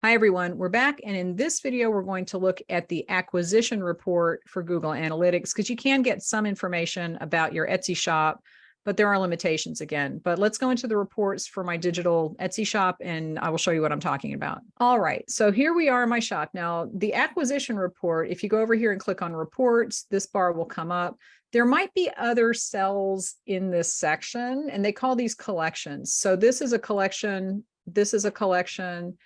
Hi, everyone. We're back. And in this video, we're going to look at the acquisition report for Google Analytics, because you can get some information about your Etsy shop, but there are limitations again. But let's go into the reports for my digital Etsy shop, and I will show you what I'm talking about. All right. So here we are in my shop. Now, the acquisition report, if you go over here and click on reports, this bar will come up. There might be other cells in this section, and they call these collections. So this is a collection. This is a collection.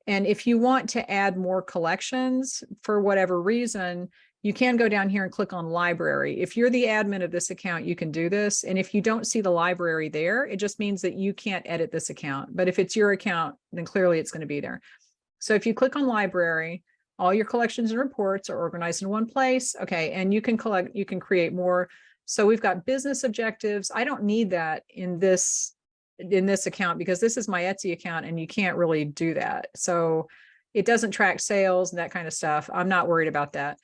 And if you want to add more collections for whatever reason, you can go down here and click on library. If you're the admin of this account, you can do this. And if you don't see the library there, it just means that you can't edit this account. But if it's your account, then clearly it's going to be there. So if you click on library, all your collections and reports are organized in one place. Okay, and you can create more. So we've got business objectives. I don't need that in this account because this is my Etsy account and you can't really do that. So it doesn't track sales and that kind of stuff. I'm not worried about that.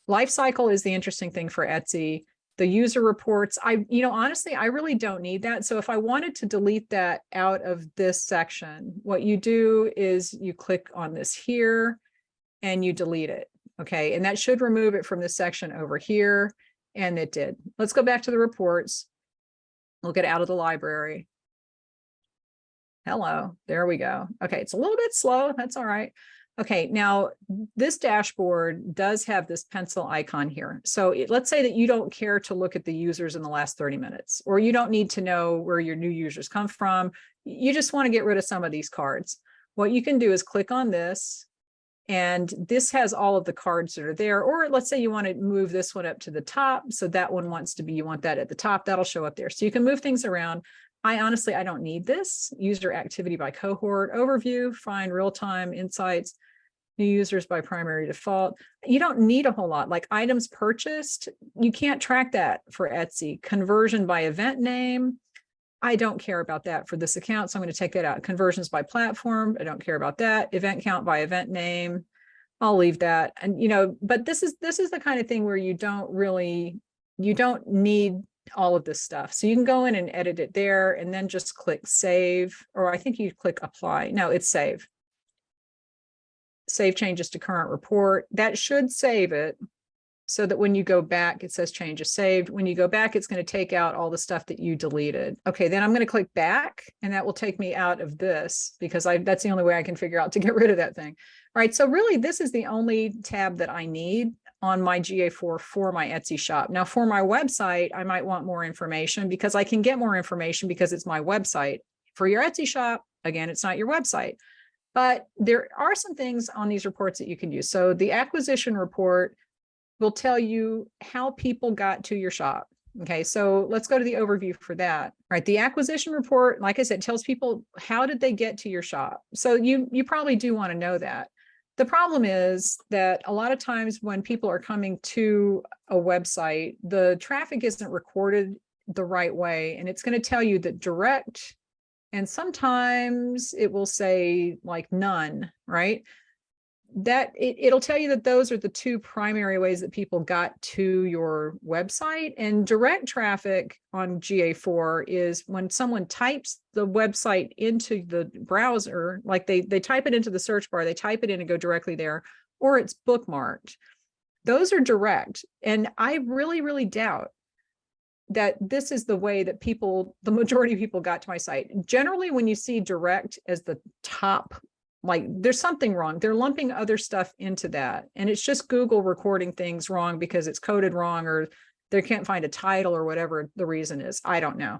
Life cycle is the interesting thing for Etsy. The user reports, honestly, I really don't need that. So if I wanted to delete that out of this section, what you do is you click on this here and you delete it. Okay, and that should remove it from this section over here. And it did. Let's go back to the reports. We'll get out of the library. Hello, there we go. Okay, it's a little bit slow. That's all right. Okay, now this dashboard does have this pencil icon here. So let's say that you don't care to look at the users in the last 30 minutes, or you don't need to know where your new users come from. You just want to get rid of some of these cards. What you can do is click on this, and this has all of the cards that are there. Or let's say you want to move this one up to the top. So that one wants to be, you want that at the top, that'll show up there. So you can move things around. I don't need this. User activity by cohort, overview, find real-time insights, new users by primary default. You don't need a whole lot. Like items purchased, you can't track that for Etsy. Conversion by event name, I don't care about that for this account, so I'm going to take that out. Conversions by platform, I don't care about that. Event count by event name, I'll leave that. And but this is the kind of thing where you don't need all of this stuff. So you can go in and edit it there and then just click save, or I think you click apply. No, it's save. Save changes to current report. That should save it so that when you go back, it says changes saved. When you go back, it's going to take out all the stuff that you deleted. Okay, then I'm going to click back and that will take me out of this because that's the only way I can figure out to get rid of that thing. All right, so really this is the only tab that I need on my GA4 for my Etsy shop. Now for my website, I might want more information because I can get more information because it's my website. For your Etsy shop, again, it's not your website, but there are some things on these reports that you can use. So the acquisition report will tell you how people got to your shop. Okay, so let's go to the overview for that. All right, the acquisition report, like I said, tells people how did they get to your shop. So you probably do want to know that. The problem is that a lot of times when people are coming to a website, the traffic isn't recorded the right way. And it's going to tell you that direct, and sometimes it will say like none, right? That it'll tell you that those are the two primary ways that people got to your website. And direct traffic on GA4 is when someone types the website into the browser, like they type it into the search bar, they type it in and go directly there, or it's bookmarked. Those are direct. And I really, really doubt that this is the way that the majority of people got to my site. Generally, when you see direct as the top, like there's something wrong. They're lumping other stuff into that. And it's just Google recording things wrong because it's coded wrong, or they can't find a title or whatever the reason is. I don't know.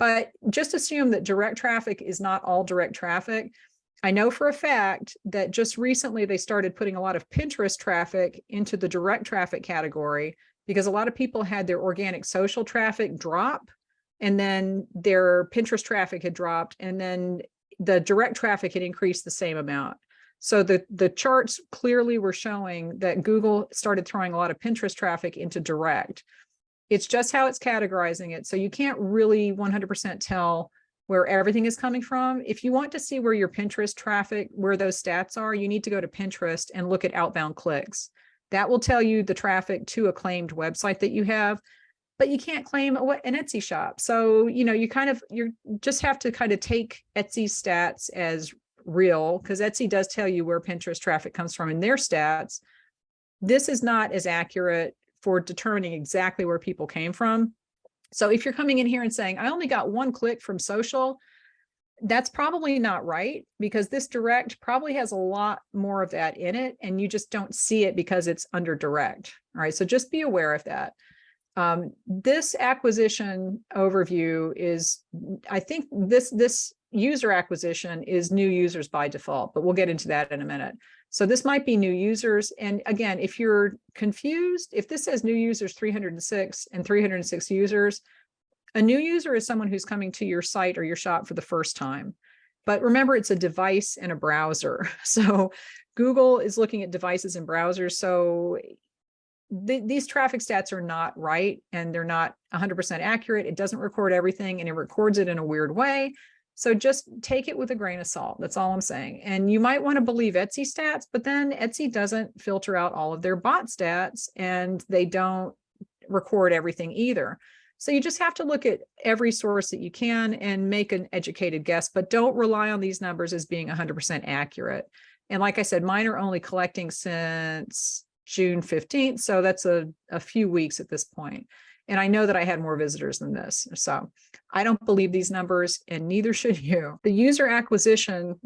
But just assume that direct traffic is not all direct traffic. I know for a fact that just recently they started putting a lot of Pinterest traffic into the direct traffic category because a lot of people had their organic social traffic drop, and then their Pinterest traffic had dropped, and then the direct traffic had increased the same amount. So the charts clearly were showing that Google started throwing a lot of Pinterest traffic into direct. It's just how it's categorizing it. So you can't really 100% tell where everything is coming from. If you want to see where your Pinterest traffic, where those stats are, you need to go to Pinterest and look at outbound clicks. That will tell you the traffic to a claimed website that you have. But you can't claim an Etsy shop. So, you just have to kind of take Etsy's stats as real, because Etsy does tell you where Pinterest traffic comes from in their stats. This is not as accurate for determining exactly where people came from. So if you're coming in here and saying, I only got 1 click from social, that's probably not right, because this direct probably has a lot more of that in it, and you just don't see it because it's under direct. All right, so just be aware of that. This acquisition overview is, I think this user acquisition is new users by default, but we'll get into that in a minute. So this might be new users. And again, if you're confused, if this says new users 306 and 306 users, a new user is someone who's coming to your site or your shop for the first time. But remember, it's a device and a browser. So Google is looking at devices and browsers. So these traffic stats are not right, and they're not 100% accurate. It doesn't record everything, and it records it in a weird way. So just take it with a grain of salt. That's all I'm saying. And you might want to believe Etsy stats, but then Etsy doesn't filter out all of their bot stats, and they don't record everything either. So you just have to look at every source that you can and make an educated guess, but don't rely on these numbers as being 100% accurate. And like I said, mine are only collecting since June 15th. So that's a few weeks at this point. And I know that I had more visitors than this. So I don't believe these numbers, and neither should you. The user acquisition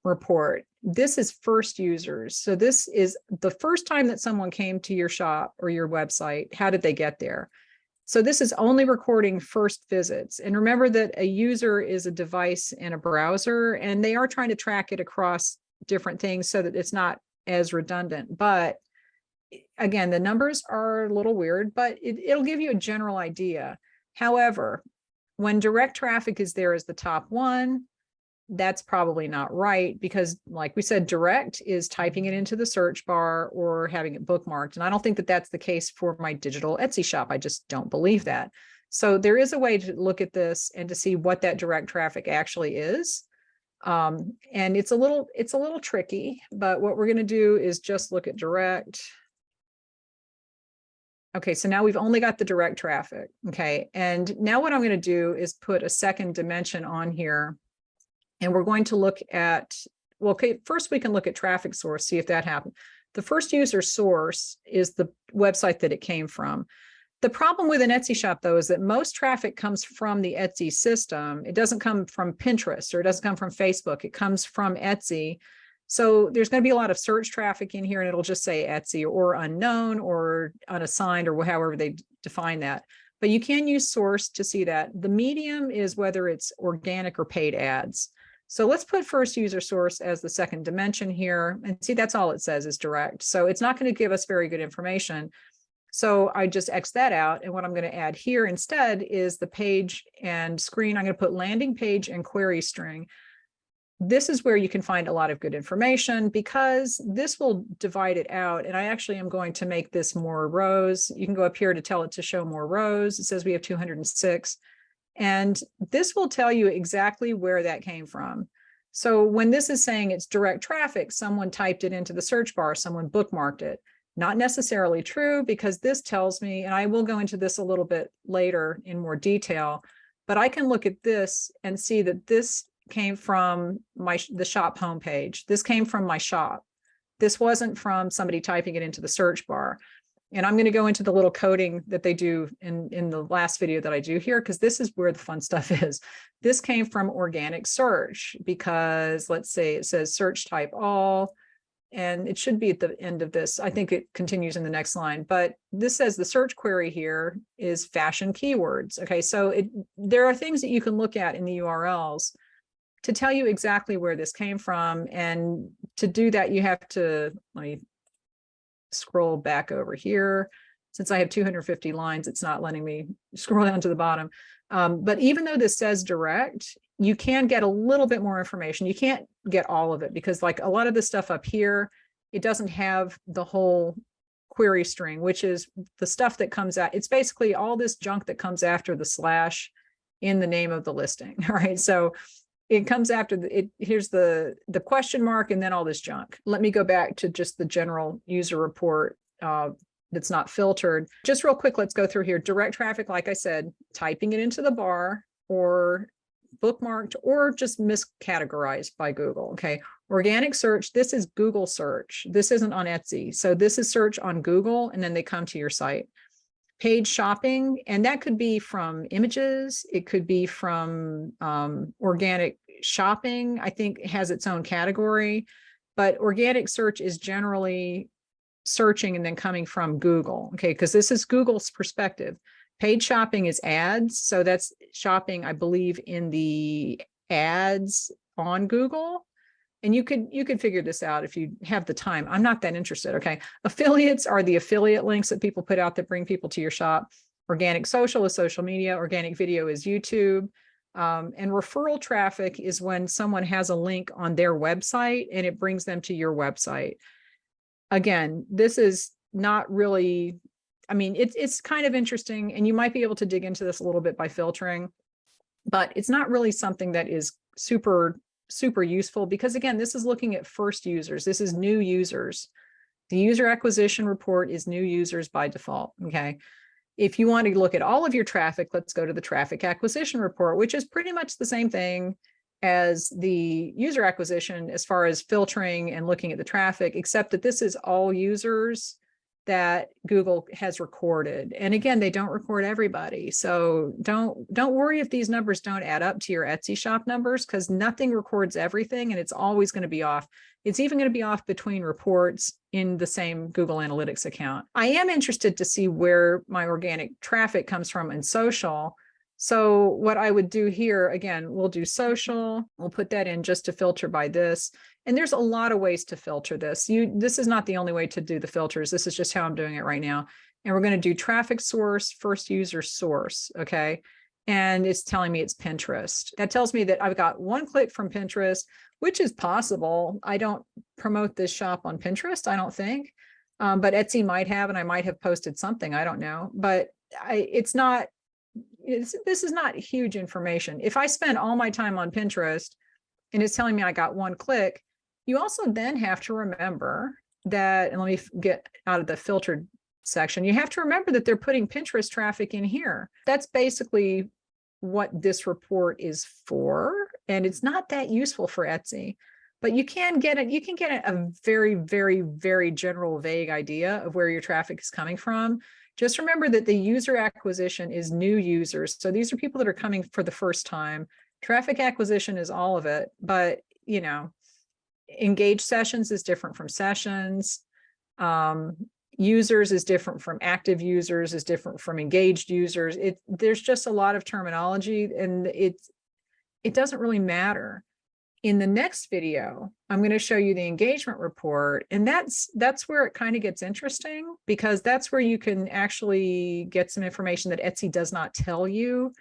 report, this is first users. So this is the first time that someone came to your shop or your website. How did they get there? So this is only recording first visits. And remember that a user is a device and a browser, and they are trying to track it across different things so that it's not as redundant. But again, the numbers are a little weird, but it'll give you a general idea. However, when direct traffic is there as the top one, that's probably not right, because like we said, direct is typing it into the search bar or having it bookmarked. And I don't think that that's the case for my digital Etsy shop. I just don't believe that. So there is a way to look at this and to see what that direct traffic actually is. And it's a little tricky, but what we're going to do is just look at direct. Okay, so now we've only got the direct traffic. Okay, and now what I'm going to do is put a second dimension on here. And we're going to look at, well, okay, first we can look at traffic source, see if that happened. The first user source is the website that it came from. The problem with an Etsy shop, though, is that most traffic comes from the Etsy system. It doesn't come from Pinterest, or it doesn't come from Facebook. It comes from Etsy. So there's going to be a lot of search traffic in here, and it'll just say Etsy or unknown or unassigned or however they define that. But you can use source to see that. The medium is whether it's organic or paid ads. So let's put first user source as the second dimension here, and see, that's all it says is direct. So it's not going to give us very good information. So I just X that out. And what I'm going to add here instead is the page and screen. I'm going to put landing page and query string. This is where you can find a lot of good information, because this will divide it out. And I actually am going to make this more rows. You can go up here to tell it to show more rows. It says we have 206. And this will tell you exactly where that came from. So when this is saying it's direct traffic, someone typed it into the search bar, someone bookmarked it. Not necessarily true, because this tells me, and I will go into this a little bit later in more detail, but I can look at this and see that this came from the shop homepage. This came from my shop. This wasn't from somebody typing it into the search bar. And I'm going to go into the little coding that they do in the last video that I do here, because this is where the fun stuff is. This came from organic search, because let's say it says search type all, and it should be at the end of this. I think it continues in the next line, but this says the search query here is fashion keywords. Okay, so there are things that you can look at in the URLs to tell you exactly where this came from. And to do that, you have to, let me scroll back over here. Since I have 250 lines, it's not letting me scroll down to the bottom. But even though this says direct, you can get a little bit more information. You can't get all of it, because like a lot of the stuff up here, it doesn't have the whole query string, which is the stuff that comes out. It's basically all this junk that comes after the slash in the name of the listing. All right, so it comes after here's the question mark and then all this junk. Let me go back to just the general user report that's not filtered. Just real quick, let's go through here. Direct traffic, like I said, typing it into the bar or bookmarked or just miscategorized by Google. Okay. Organic search, this is Google search. This isn't on Etsy. So this is search on Google, and then they come to your site. Page shopping, and that could be from images. It could be from organic shopping. I think it has its own category, but organic search is generally searching and then coming from Google. Okay. Because this is Google's perspective. Paid shopping is ads. So that's shopping, I believe, in the ads on Google. And you could figure this out if you have the time. I'm not that interested. Okay. Affiliates are the affiliate links that people put out that bring people to your shop. Organic social is social media. Organic video is YouTube. And referral traffic is when someone has a link on their website and it brings them to your website. Again, this is not really, I mean, it's kind of interesting, and you might be able to dig into this a little bit by filtering, but it's not really something that is super useful, because again, this is looking at first users. This is new users. The user acquisition report is new users by default. Okay. If you want to look at all of your traffic, let's go to the traffic acquisition report, which is pretty much the same thing as the user acquisition as far as filtering and looking at the traffic, except that this is all users that Google has recorded. And again, they don't record everybody. So don't worry if these numbers don't add up to your Etsy shop numbers, because nothing records everything, and it's always going to be off. It's even going to be off between reports in the same Google Analytics account. I am interested to see where my organic traffic comes from in social. So what I would do here, again, we'll do social. We'll put that in just to filter by this. And there's a lot of ways to filter this. This is not the only way to do the filters. This is just how I'm doing it right now. And we're going to do traffic source, first user source. Okay. And it's telling me it's Pinterest. That tells me that I've got one click from Pinterest, which is possible. I don't promote this shop on Pinterest, I don't think. But Etsy might have, and I might have posted something. I don't know. But this is not huge information. If I spend all my time on Pinterest and it's telling me I got one click, you also then have to remember that, and let me get out of the filtered section, you have to remember that they're putting Pinterest traffic in here. That's basically what this report is for. And it's not that useful for Etsy, but you can get it. You can get a very, very, very general, vague idea of where your traffic is coming from. Just remember that the user acquisition is new users. So these are people that are coming for the first time. Traffic acquisition is all of it, but you know, engaged sessions is different from sessions. Users is different from active users, is different from engaged users. There's just a lot of terminology, and it doesn't really matter. In the next video, I'm going to show you the engagement report, and that's where it kind of gets interesting, because that's where you can actually get some information that Etsy does not tell you,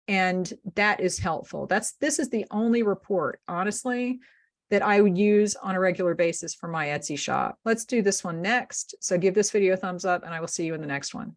and that is helpful. This is the only report, honestly, that I would use on a regular basis for my Etsy shop. Let's do this one next. So give this video a thumbs up, and I will see you in the next one.